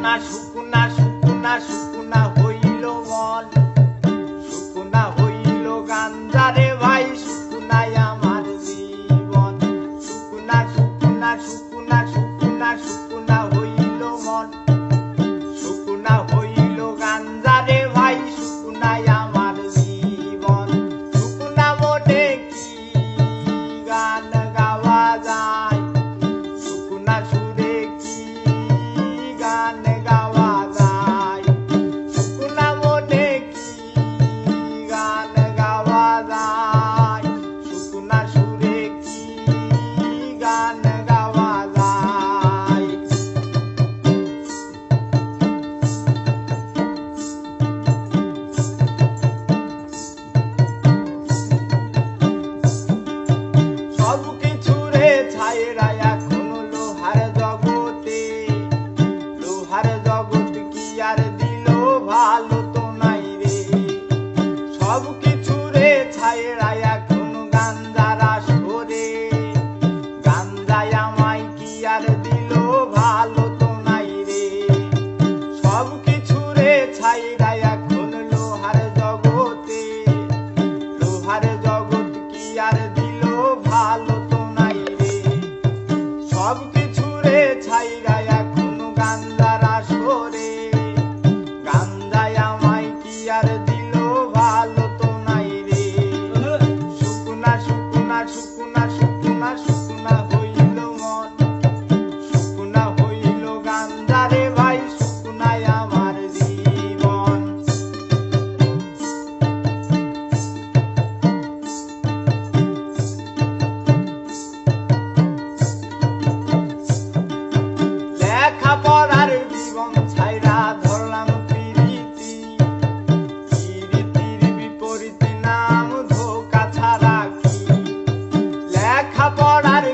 শুকুনা শুকুনা শুকুনা শুকুনা হইল মন, শুকুনা হইল গাঞ্জারে ভাই, শুকুনাই আমার জীবন। শুকুনা শুকুনা শুকুনা শুকুনা শুকুনা হইল মন, শুকুনা হইল গাঞ্জারে ভাই, শুকুনাই আমার জীবন। শুকুনা মনে কি গান গাওয়া যায়, শুকুনা সুরে কি গান গাওয়া যায়, শুকুনা মনে কি গান গাওয়া যায়, শুকুনা সুরে কি গান গাওয়া যায়। সব কিছু রে ছাইরা এখন লোহার জগতে, লোহার জগৎ কি আর দিল ভালো তো নাই রে। সব কিছু রে ছাইরা এখন গাঞ্জার আসরে, গাঞ্জায় আমায় কি আর দিল ভালো তো নাই রে। সব কিছু রে ছাইরা এখন লোহার জগতে, লোহার জগৎ কি আর দিল ভালো তো নাই রে। সব কিছু রে ছাইরা এখন গাঞ্জার আসরে, গাঞ্জায় আমায় কি আর দিল ভালো তো নাই রে। শুকুনা শুকুনা শুকুনা শুকুনা শুকুনা হইল মন, শুকুনা হইল গাঞ্জারে ভাই, শুকুনাই আমার জীবন। লেখাপড়ার জীবন ছাইরা ধরলাম প্রীতি, প্রীতির বিপরীত নাম ধোঁকা ছাড়া কি। লেখাপড়ার